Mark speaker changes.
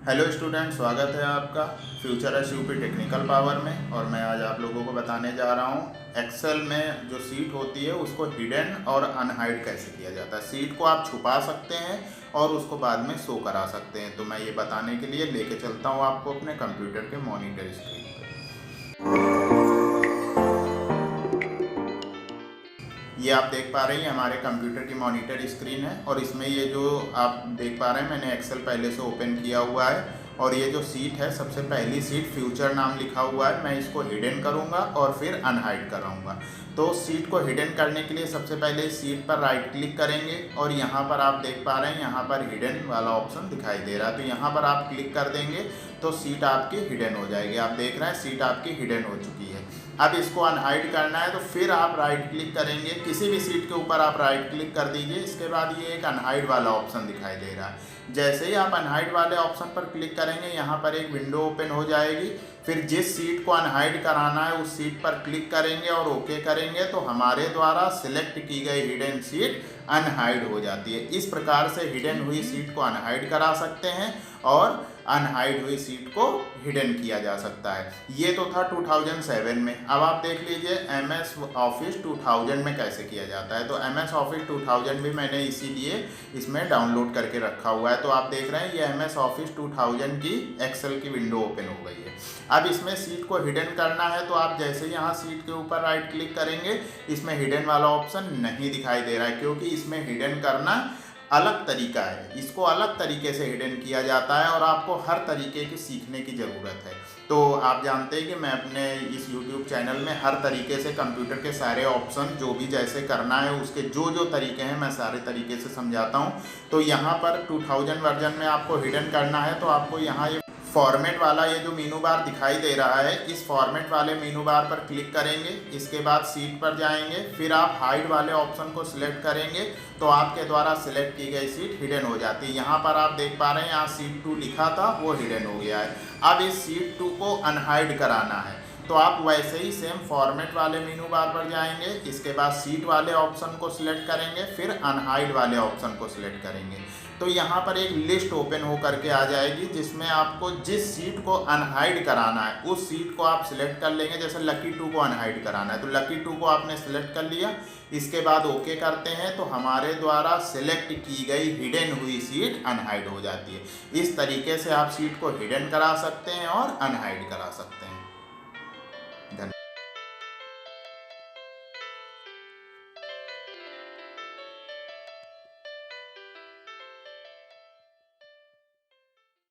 Speaker 1: Hello student, स्वागत है आपका future S UP technical power में। और मैं आज आप लोगों को बताने जा रहा हूँ एक्सेल में जो सीट होती है उसको हिडन और अनहाइड कैसे किया जाता है। सीट को आप छुपा सकते हैं और उसको बाद में शो करा सकते हैं। तो मैं ये बताने के लिए लेके चलता हूँ आपको अपने कंप्यूटर के मॉनिटर स्क्रीन पर। ये आप देख पा रहे हैं हमारे कंप्यूटर की मॉनिटर स्क्रीन है और इसमें ये जो आप देख पा रहे हैं मैंने एक्सेल पहले से ओपन किया हुआ है। और ये जो सीट है सबसे पहली सीट फ्यूचर नाम लिखा हुआ है, मैं इसको हिडन करूंगा और फिर अनहाइड कराऊंगा। तो सीट को हिडन करने के लिए सबसे पहले सीट पर राइट क्लिक करेंगे और यहाँ पर आप देख पा रहे हैं यहाँ पर हिडन वाला ऑप्शन दिखाई दे रहा है। तो यहाँ पर आप क्लिक कर देंगे तो सीट आपकी हिडन हो जाएगी। आप देख रहे हैं सीट आपकी हिडन हो चुकी है। अब इसको अनहाइड करना है तो फिर आप राइट क्लिक करेंगे, किसी भी सीट के ऊपर आप राइट क्लिक कर दीजिए। इसके बाद ये एक अनहाइड वाला ऑप्शन दिखाई दे रहा है। जैसे ही आप अनहाइड वाले ऑप्शन पर क्लिक करेंगे यहाँ पर एक विंडो ओपन हो जाएगी। फिर जिस सीट को अनहाइड कराना है उस सीट पर क्लिक करेंगे और ओके करेंगे तो हमारे द्वारा सिलेक्ट की गई हिडन सीट अनहाइड हो जाती है। इस प्रकार से हिडन हुई सीट को अनहाइड करा सकते हैं और अनहाइड हुई सीट को हिडन किया जा सकता है। ये तो था 2007 में। अब आप देख लीजिए MS ऑफिस 2000 में कैसे किया जाता है। तो MS ऑफिस 2000 भी मैंने इसीलिए इसमें डाउनलोड करके रखा हुआ है। तो आप देख रहे हैं ये MS ऑफिस 2000 की एक्सेल की विंडो ओपन हो गई है। अब इसमें सीट को हिडन करना है तो आप जैसे यहाँ सीट के ऊपर राइट क्लिक करेंगे इसमें हिडन वाला ऑप्शन नहीं दिखाई दे रहा है, क्योंकि इसमें हिडन करना अलग तरीका है। इसको अलग तरीके से हिडन किया जाता है और आपको हर तरीके की सीखने की ज़रूरत है। तो आप जानते हैं कि मैं अपने इस YouTube चैनल में हर तरीके से कंप्यूटर के सारे ऑप्शन जो भी जैसे करना है उसके जो जो तरीके हैं मैं सारे तरीके से समझाता हूं। तो यहाँ पर 2000 वर्जन में आपको हिडन करना है तो आपको यहाँ ये फॉर्मेट वाला ये जो मीनू बार दिखाई दे रहा है इस फॉर्मेट वाले मीनू बार पर क्लिक करेंगे। इसके बाद सीट पर जाएंगे, फिर आप हाइड वाले ऑप्शन को सिलेक्ट करेंगे तो आपके द्वारा सिलेक्ट की गई सीट हिडन हो जाती है। यहाँ पर आप देख पा रहे हैं यहाँ सीट 2 लिखा था वो हिडन हो गया है। अब इस सीट 2 को अनहाइड कराना है तो आप वैसे ही सेम फॉर्मेट वाले मीनू बार पर जाएंगे। इसके बाद सीट वाले ऑप्शन को सिलेक्ट करेंगे, फिर अनहाइड वाले ऑप्शन को सिलेक्ट करेंगे। तो यहाँ पर एक लिस्ट ओपन हो करके आ जाएगी जिसमें आपको जिस सीट को अनहाइड कराना है उस सीट को आप सिलेक्ट कर लेंगे। जैसे लकी 2 को अनहाइड कराना है तो लकी 2 को आपने सिलेक्ट कर लिया। इसके बाद ओके करते हैं तो हमारे द्वारा सिलेक्ट की गई हिडन हुई सीट अनहाइड हो जाती है। इस तरीके से आप सीट को हिडन करा सकते हैं और अनहाइड करा सकते हैं।